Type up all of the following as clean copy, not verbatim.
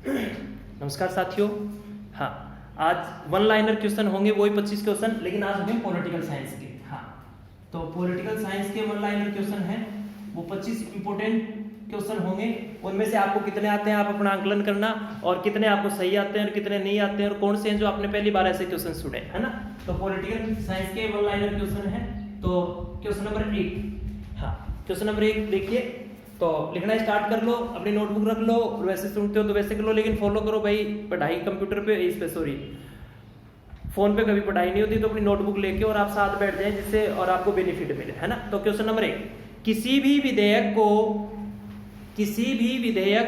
नमस्कार साथियों। हाँ, आज वन लाइनर क्वेश्चन होंगे, वही 25 क्वेश्चन, लेकिन आज होंगे पॉलिटिकल साइंस के। हाँ, तो पॉलिटिकल साइंस के वन लाइनर क्वेश्चन हैं, वो 25 इंपोर्टेंट क्वेश्चन होंगे। उनमें से आपको कितने आते हैं आप अपना आंकलन करना, और कितने आपको सही आते हैं और कितने नहीं आते हैं, और कौन से हैं जो आपने पहली बार ऐसे क्वेश्चन सुने, है ना। तो पॉलिटिकल साइंस के वन लाइनर क्वेश्चन है। तो क्वेश्चन नंबर 1, हाँ क्वेश्चन नंबर 1 देखिए। तो लिखना स्टार्ट कर लो, अपनी नोटबुक रख लो, और वैसे सुनते हो तो वैसे कर लो, लेकिन फॉलो करो भाई। पढ़ाई कंप्यूटर पे, इस पे सॉरी फोन पे कभी पढ़ाई नहीं होती, तो अपनी नोटबुक लेके और आप साथ बैठ जाएं, जिससे और आपको बेनिफिट मिले, है ना। तो क्वेश्चन नंबर 1, किसी भी विधेयक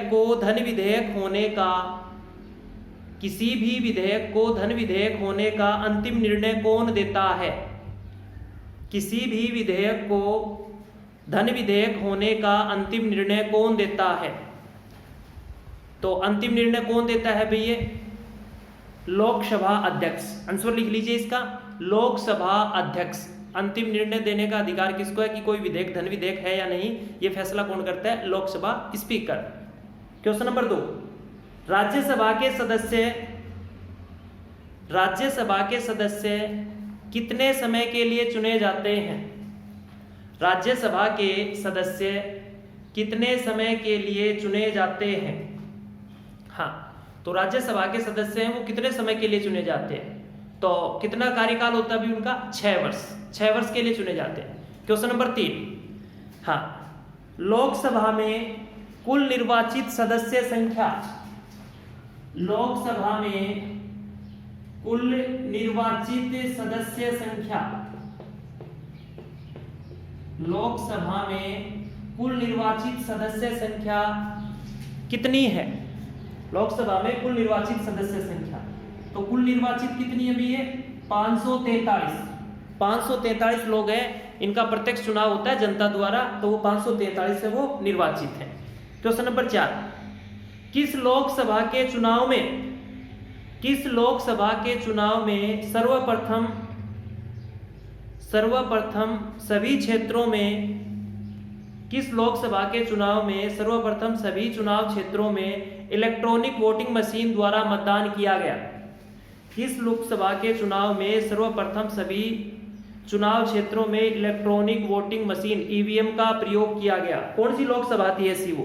को धन विधेयक होने का अंतिम निर्णय कौन देता है। किसी भी विधेयक को धन विधेयक होने का अंतिम निर्णय कौन देता है। तो अंतिम निर्णय कौन देता है भैया? लोकसभा अध्यक्ष। आंसर लिख लीजिए इसका, लोकसभा अध्यक्ष। अंतिम निर्णय देने का अधिकार किसको है कि कोई विधेयक धन विधेयक है या नहीं, ये फैसला कौन करता है? Lok Sabha speaker. Question number 2, Rajya Sabha के सदस्य कितने समय के लिए चुने जाते हैं। राज्यसभा के सदस्य कितने समय के लिए चुने जाते हैं। हाँ, तो राज्यसभा के सदस्य हैं वो कितने समय के लिए चुने जाते हैं। तो कितना कार्यकाल होता है भी उनका? 6 वर्ष। 6 वर्ष के लिए चुने जाते हैं। क्वेश्चन नंबर 3, हाँ लोकसभा में कुल निर्वाचित सदस्य संख्या। लोकसभा में कुल निर्वाचित सदस्य संख्या। लोकसभा में कुल निर्वाचित सदस्य संख्या कितनी है? लोकसभा में कुल निर्वाचित सदस्य संख्या, तो कुल निर्वाचित कितनी है भैया? 543। 543 लोग हैं, इनका प्रत्यक्ष चुनाव होता है जनता द्वारा, तो वो 543 से वो निर्वाचित हैं। क्वेश्चन नंबर 4, किस लोकसभा के चुनाव में सर्वप्रथम सभी चुनाव क्षेत्रों में इलेक्ट्रॉनिक वोटिंग मशीन द्वारा मतदान किया गया। किस लोकसभा के चुनाव में सर्वप्रथम सभी चुनाव क्षेत्रों में इलेक्ट्रॉनिक वोटिंग मशीन ईवीएम का प्रयोग किया गया? कौन सी लोकसभा थी ऐसी वो?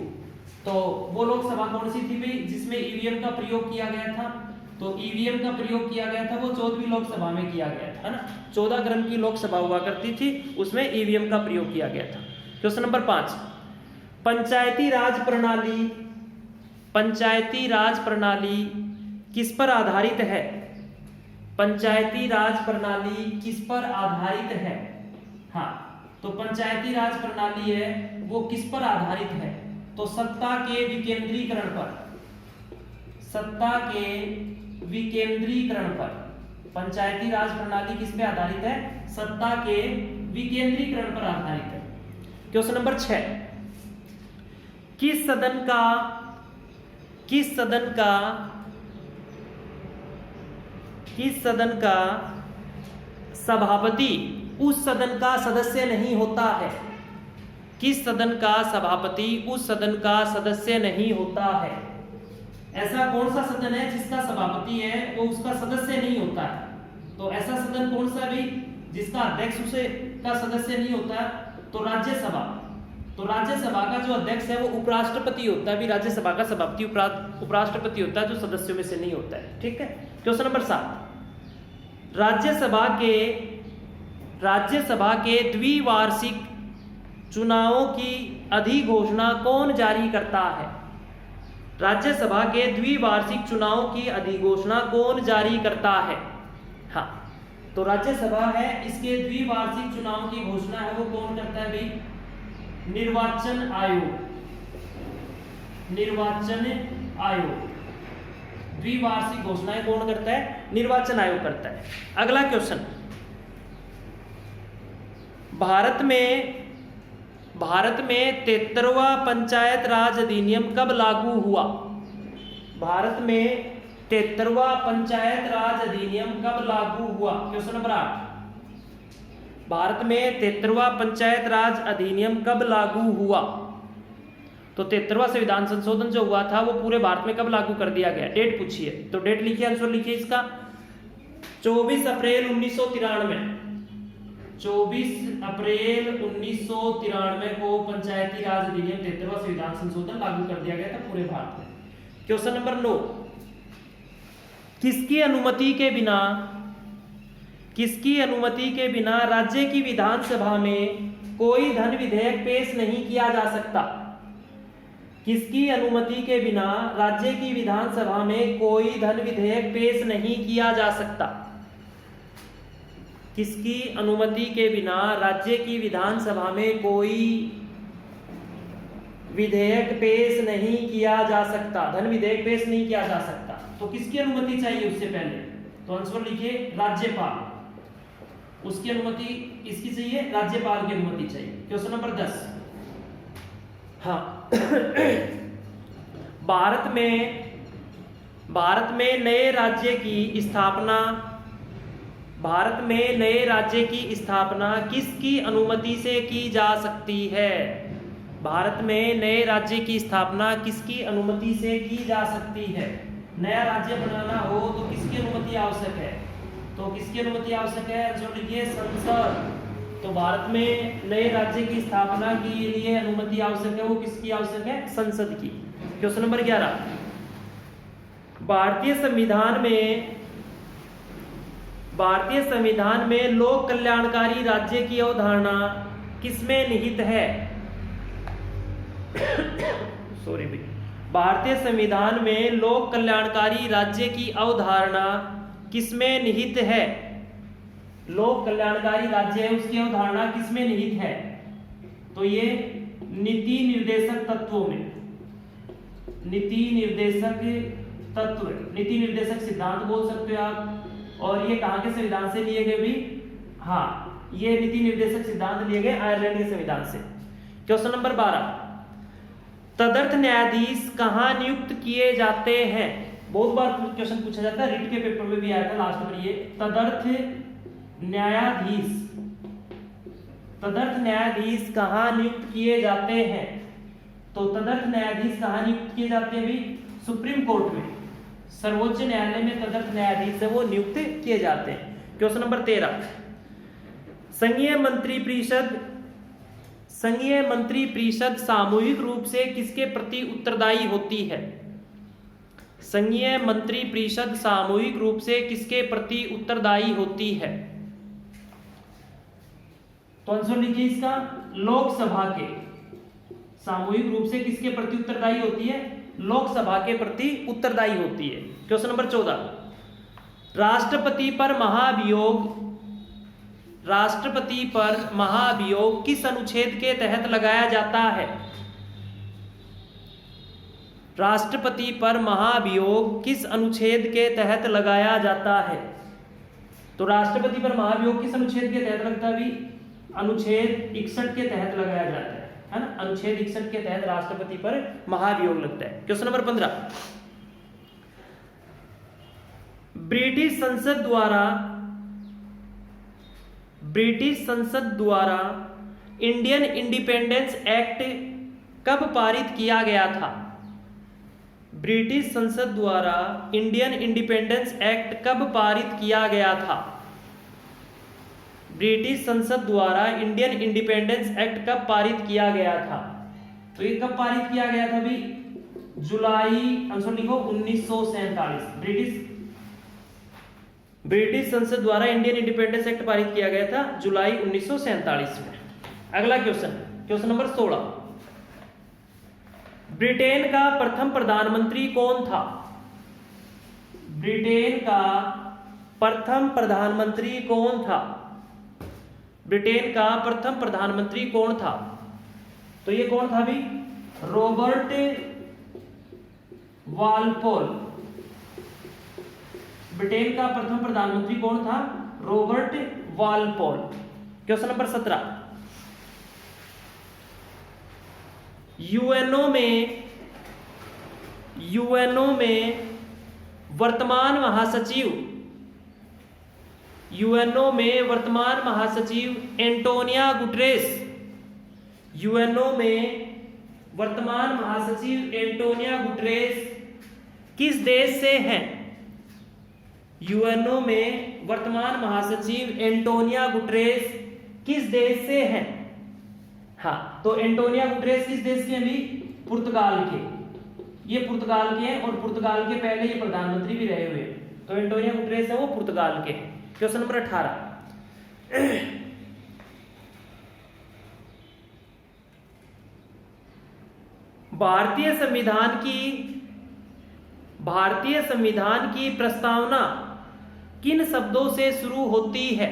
तो वो लोकसभा कौन सी थी भाई जिसमें ईवीएम का प्रयोग किया गया था? तो ईवीएम का प्रयोग किया गया था वो 14वीं लोकसभा में किया गया था, है ना। 14 क्रम की लोकसभा हुआ करती थी, उसमें ईवीएम का प्रयोग किया गया था। क्वेश्चन नंबर 5, पंचायती राज प्रणाली किस पर आधारित है? पंचायती राज प्रणाली किस पर आधारित है? हाँ, तो पंचायती राज प्रणाली है वो किस पर आधारित है? तो सत्ता के विकेंद्रीकरण पर। पंचायती राज प्रणाली किस पे आधारित है? सत्ता के विकेंद्रीकरण पर आधारित है। क्वेश्चन नंबर 6, किस सदन का सभापति उस सदन का सदस्य नहीं होता है? किस सदन का सभापति उस सदन का सदस्य नहीं होता है? ऐसा कौन सा सदन है जिसका सभापति है वो उसका सदस्य नहीं होता है? तो ऐसा सदन कौन सा भी जिसका अध्यक्ष उसे का सदस्य नहीं होता? तो राज्यसभा। तो राज्यसभा का जो अध्यक्ष है वो उपराष्ट्रपति होता है, भी राज्यसभा का सभापति उपराष्ट्रपति होता है, जो सदस्यों में से नहीं होता है। ठीक है। क्वेश्चन नंबर 7, राज्यसभा के द्विवार्षिक चुनावों की अधिघोषणा कौन जारी करता है? राज्यसभा के द्विवार्षिक चुनाव की अधिघोषणा कौन जारी करता है? हाँ, तो राज्यसभा है, इसके द्विवार्षिक चुनाव की घोषणा है वो कौन करता है भाई? निर्वाचन आयोग। द्विवार्षिक घोषणाएं कौन करता है? निर्वाचन आयोग करता है। अगला क्वेश्चन, भारत में 73वां पंचायत राज अधिनियम कब लागू हुआ? भारत में 73वां पंचायत राज अधिनियम कब लागू हुआ? क्वेश्चन नंबर 8, भारत में 73वां पंचायत राज अधिनियम कब लागू हुआ? तो 73वां संविधान संशोधन जो हुआ था वो पूरे भारत में कब लागू कर दिया गया? डेट पूछिए, तो डेट लिखिए, आंसर लिखिए इसका 24 अप्रैल 1993। 24 अप्रैल 1993 को पंचायती राज अधिनियम 73वां संविधान संशोधन लागू कर दिया गया था पूरे भारत में। क्वेश्चन नंबर 9, किसकी अनुमति के बिना राज्य की विधानसभा में कोई धन विधेयक पेश नहीं किया जा सकता? किसकी अनुमति के बिना राज्य की विधानसभा में कोई धन विधेयक पेश नहीं किया जा सकता? किसकी अनुमति के बिना राज्य की विधानसभा में कोई विधेयक पेश नहीं किया जा सकता? धन विधेयक पेश नहीं किया जा सकता, तो किसकी अनुमति चाहिए उससे पहले? तो आंसर लिखिए राज्यपाल, उसकी अनुमति किसकी चाहिए? राज्यपाल की अनुमति चाहिए। क्वेश्चन नंबर 10, हाँ भारत में नए राज्य की स्थापना किसकी अनुमति से की जा सकती है? भारत में नए राज्य की स्थापना किसकी अनुमति से की जा सकती है? नया राज्य बनाना हो तो किसकी अनुमति आवश्यक है? तो किसकी अनुमति आवश्यक है? जो लिखिए संसद। तो भारत में नए राज्य की स्थापना के लिए अनुमति आवश्यक है, वो किसकी आवश्यक है? संसद की। क्वेश्चन नंबर 11, भारतीय संविधान में लोक कल्याणकारी राज्य की अवधारणा किसमें निहित है? सॉरी भाई, भारतीय संविधान में लोक कल्याणकारी राज्य की अवधारणा किसमें निहित है? लोक कल्याणकारी राज्य है, उसकी अवधारणा किसमें निहित है? तो ये नीति निर्देशक तत्वों में, नीति निर्देशक सिद्धांत बोल सकते हो आप। और ये कहाँ के संविधान से लिए गए भी? हाँ, ये नीति निर्देशक सिद्धांत लिए गए आयरलैंड के संविधान से। क्वेश्चन नंबर 12, तदर्थ न्यायाधीश कहाँ नियुक्त किए जाते हैं? बहुत बार क्वेश्चन पूछा जाता है, रिट के पेपर में भी आया था लास्ट में। ये तदर्थ न्यायाधीश कहाँ नियुक्त किए जाते हैं? तो तदर्थ न्यायाधीश कहाँ नियुक्त किए जाते हैं भी? सुप्रीम कोर्ट में, सर्वोच्च न्यायालय में तदर्थ न्यायाधीश है वो नियुक्त किए जाते हैं। क्वेश्चन नंबर 13, संघीय मंत्री परिषद सामूहिक रूप से किसके प्रति उत्तरदायी होती है? संघीय मंत्री परिषद सामूहिक रूप से किसके प्रति उत्तरदायी होती है? तो आंसर लिखिए इसका लोकसभा के। सामूहिक रूप से किसके प्रति उत्तरदायी होती है? लोकसभा के प्रति उत्तरदायी होती है। क्वेश्चन नंबर 14, राष्ट्रपति पर महाभियोग किस अनुच्छेद के तहत लगाया जाता है? राष्ट्रपति पर महाभियोग किस अनुच्छेद के तहत लगाया जाता है? तो राष्ट्रपति पर महाभियोग किस अनुच्छेद के तहत लगता है? अनुच्छेद 61 के तहत लगाया जाता है ना? अनुच्छेद 61 के तहत राष्ट्रपति पर महाभियोग लगता है। क्वेश्चन नंबर 15, ब्रिटिश संसद द्वारा इंडियन इंडिपेंडेंस एक्ट कब पारित किया गया था? ब्रिटिश संसद द्वारा इंडियन इंडिपेंडेंस एक्ट कब पारित किया गया था? ब्रिटिश संसद द्वारा इंडियन इंडिपेंडेंस एक्ट कब पारित किया गया था? तो ये कब पारित किया गया था भी? जुलाई, आंसर लिखो 1947। ब्रिटिश संसद द्वारा इंडियन इंडिपेंडेंस एक्ट पारित किया गया था जुलाई 1947 में। अगला क्वेश्चन नंबर 16, ब्रिटेन का प्रथम प्रधानमंत्री कौन था? ब्रिटेन का प्रथम प्रधानमंत्री कौन था? ब्रिटेन का प्रथम प्रधानमंत्री कौन था? तो ये कौन था भी? Robert Walpole. ब्रिटेन का प्रथम प्रधानमंत्री कौन था? Robert Walpole. Question number 17, UNO में वर्तमान महासचिव एंटोनियो गुटेरेस। यूएनओ में वर्तमान महासचिव एंटोनियो गुटेरेस किस देश से हैं? यूएनओ में वर्तमान महासचिव एंटोनियो गुटेरेस किस देश से हैं? हाँ, तो एंटोनियो गुटेरेस किस देश के हैं भी? पुर्तगाल के। ये पुर्तगाल के हैं और पुर्तगाल के पहले ये प्रधानमंत्री भी रहे हुए हैं। तो एंटोनियो गुटेरेस है वो पुर्तगाल के। क्वेश्चन नंबर 18, भारतीय संविधान की प्रस्तावना किन शब्दों से शुरू होती है?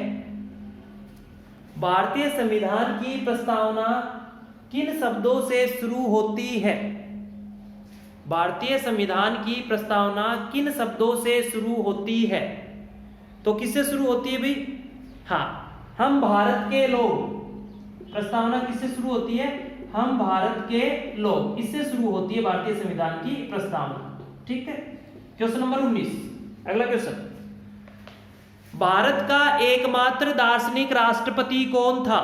भारतीय संविधान की प्रस्तावना किन शब्दों से शुरू होती है? भारतीय संविधान की प्रस्तावना किन शब्दों से शुरू होती है? तो किससे शुरू होती है भाई? हाँ, हम भारत के लोग। प्रस्तावना किससे शुरू होती है? हम भारत के लोग, इससे शुरू होती है भारतीय संविधान की प्रस्तावना। ठीक है। क्वेश्चन नंबर 19, अगला क्वेश्चन, भारत का एकमात्र दार्शनिक राष्ट्रपति कौन था?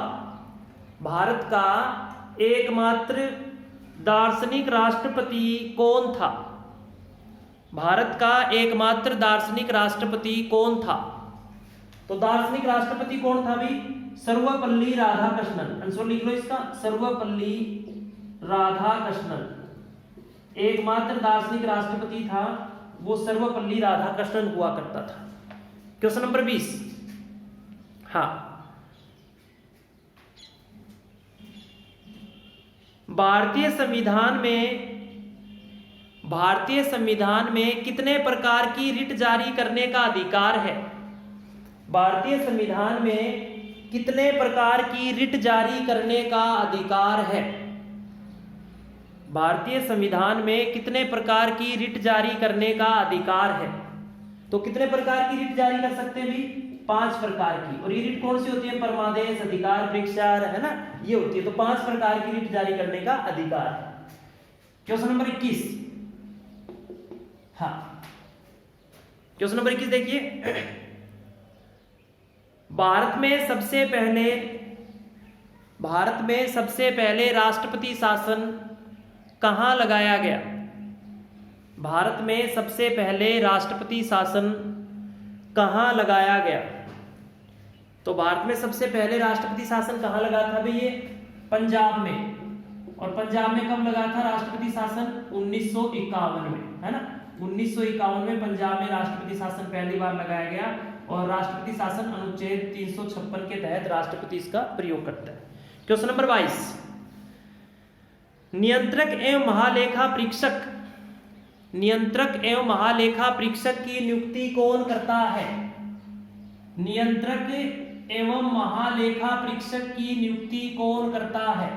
भारत का एकमात्र दार्शनिक राष्ट्रपति कौन था? भारत का एकमात्र दार्शनिक राष्ट्रपति कौन था? तो दार्शनिक राष्ट्रपति कौन था भी? सर्वपल्ली राधाकृष्णन। आंसर लिख लो इसका, सर्वपल्ली राधाकृष्णन। एकमात्र दार्शनिक राष्ट्रपति था वो सर्वपल्ली राधाकृष्णन हुआ करता था। क्वेश्चन नंबर 20, हाँ, भारतीय संविधान में कितने प्रकार की रिट जारी करने का अधिकार है? भारतीय संविधान में कितने प्रकार की रिट जारी करने का अधिकार है? भारतीय संविधान में कितने प्रकार की रिट जारी करने का अधिकार है? तो कितने प्रकार की रिट जारी कर सकते हैं भी? 5 प्रकार की। और ये रिट कौन सी होती है? परमादेश, अधिकार परीक्षा, है ना, ये होती है। तो 5 प्रकार की रिट जारी करने का अधिकार है। क्वेश्चन नंबर 21, हाँ, क्वेश्चन नंबर 21 देखिए, भारत में सबसे पहले राष्ट्रपति शासन कहाँ लगाया गया? भारत में सबसे पहले राष्ट्रपति शासन कहाँ लगाया गया? तो भारत में सबसे पहले राष्ट्रपति शासन कहाँ लगा था भाई? ये पंजाब में। और पंजाब में कब लगा था राष्ट्रपति शासन? 1951 में, है ना। 1951 में पंजाब में राष्ट्रपति शासन पहली बार लगाया गया। और राष्ट्रपति शासन अनुच्छेद 356 के तहत राष्ट्रपति इसका प्रयोग करता है। क्वेश्चन नंबर 22, नियंत्रक एवं महालेखा परीक्षक की नियुक्ति कौन करता है? नियंत्रक एवं महालेखा परीक्षक की नियुक्ति कौन करता है?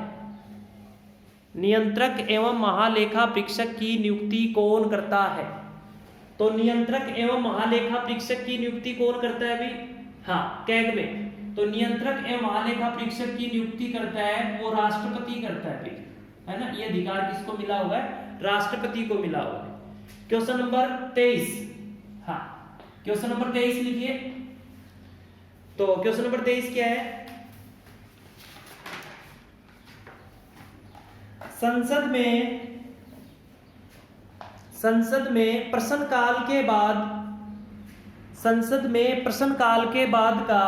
नियंत्रक एवं महालेखा परीक्षक की नियुक्ति कौन करता है? तो नियंत्रक एवं महालेखा परीक्षक की नियुक्ति कौन करता है अभी? हाँ, कैग में। तो नियंत्रक एवं महालेखा परीक्षक की नियुक्ति करता है वो राष्ट्रपति करता है, है ना। ये अधिकार किसको मिला हुआ है? राष्ट्रपति को मिला हुआ है। क्वेश्चन नंबर 23, हाँ, क्वेश्चन नंबर 23 लिखिए। तो क्वेश्चन नंबर 23 क्या है? संसद में प्रश्नकाल के बाद का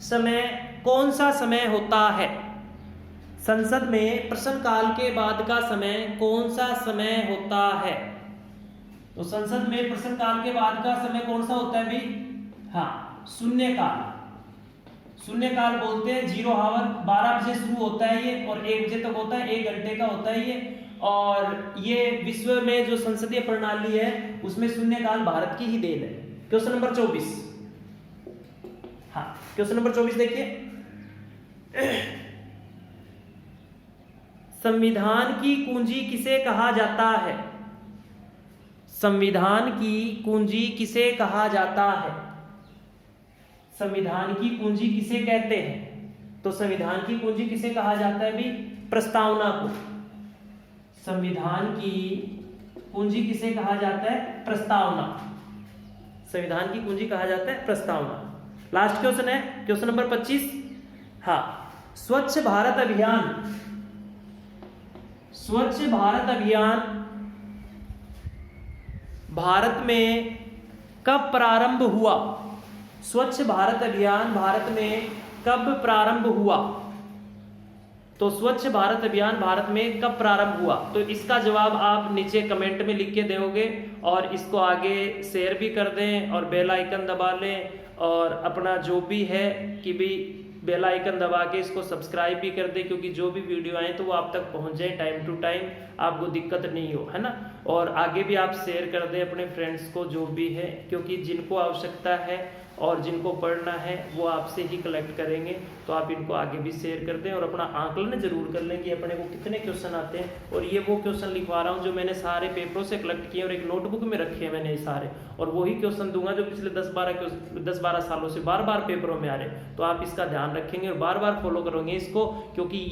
समय कौन सा समय होता है? संसद में प्रश्नकाल के बाद का समय कौन सा समय होता है? तो संसद में प्रश्नकाल के बाद का समय कौन सा होता है भाई? हाँ, शून्यकाल। शून्यकाल बोलते हैं, 0 आवर। 12 बजे शुरू होता है ये और 1 बजे तक होता है, 1 घंटे का होता है ये। और ये विश्व में जो संसदीय प्रणाली है उसमें शून्यकाल भारत की ही देन है। क्वेश्चन नंबर 24, हाँ, क्वेश्चन नंबर 24 देखिए, संविधान की कुंजी किसे कहा जाता है? संविधान की कुंजी किसे कहा जाता है? संविधान की कुंजी किसे कहते हैं? तो संविधान की कुंजी किसे कहा जाता है भी? प्रस्तावना को। संविधान की कुंजी किसे कहा जाता है? प्रस्तावना। संविधान की कुंजी कहा जाता है प्रस्तावना। लास्ट क्वेश्चन है क्वेश्चन नंबर 25, हाँ, स्वच्छ भारत स्वच्छ भारत अभियान भारत में कब प्रारंभ हुआ? स्वच्छ भारत अभियान भारत में कब प्रारंभ हुआ? तो स्वच्छ भारत अभियान भारत में कब प्रारंभ हुआ? तो इसका जवाब आप नीचे कमेंट में लिख के दोगे और इसको आगे शेयर भी कर दें और बेल आइकन दबा लें और अपना जो भी है कि भी बेल आइकन दबा के इसको सब्सक्राइब भी कर दें, क्योंकि जो भी वीडियो आए तो वो आप तक पहुंच जाए टाइम टू टाइम, आपको दिक्कत नहीं हो, है ना। और आगे भी आप शेयर कर दें अपने फ्रेंड्स को जो भी है, क्योंकि जिनको आवश्यकता है और जिनको पढ़ना है वो आपसे ही कलेक्ट करेंगे। तो आप इनको आगे भी शेयर कर दें और अपना आकलन जरूर कर लें कि अपने को कितने क्वेश्चन आते हैं। और ये वो क्वेश्चन लिखवा रहा हूँ जो मैंने सारे पेपरों से कलेक्ट किए और एक नोटबुक में रखे हैं मैंने ये सारे, और वही क्वेश्चन दूंगा जो पिछले 10-12 सालों से बार बार पेपरों में आ रहे हैं। तो आप इसका ध्यान रखेंगे और बार बार फॉलो करोगे इसको, क्योंकि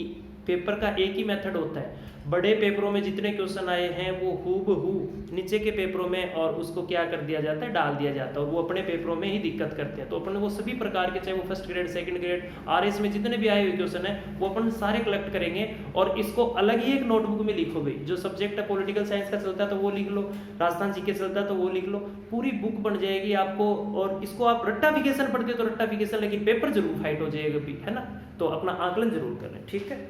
पेपर का एक ही मेथड होता है। बड़े पेपरों में जितने क्वेश्चन आए हैं वो हूबहू नीचे के पेपरों में और उसको क्या कर दिया जाता है, डाल दिया जाता है, और वो अपने पेपरों में ही दिक्कत करते हैं। तो अपन वो सभी प्रकार के, चाहे वो first grade, second grade, RS में जितने भी आए हुए क्वेश्चन है वो अपन सारे कलेक्ट करेंगे और इसको अलग ही एक नोटबुक में लिखो भाई। जो सब्जेक्ट है पॉलिटिकल साइंस का चलता है तो वो लिख लो, राजस्थान जीके चलता है तो वो लिख लो, पूरी बुक बन जाएगी आपको। और इसको आप रट्टाफिकेशन पढ़ते हो तो रट्टाफिकेशन, लेकिन पेपर जरूर फाइट हो जाएगा भी, है ना। तो अपना आकलन जरूर करें, ठीक है।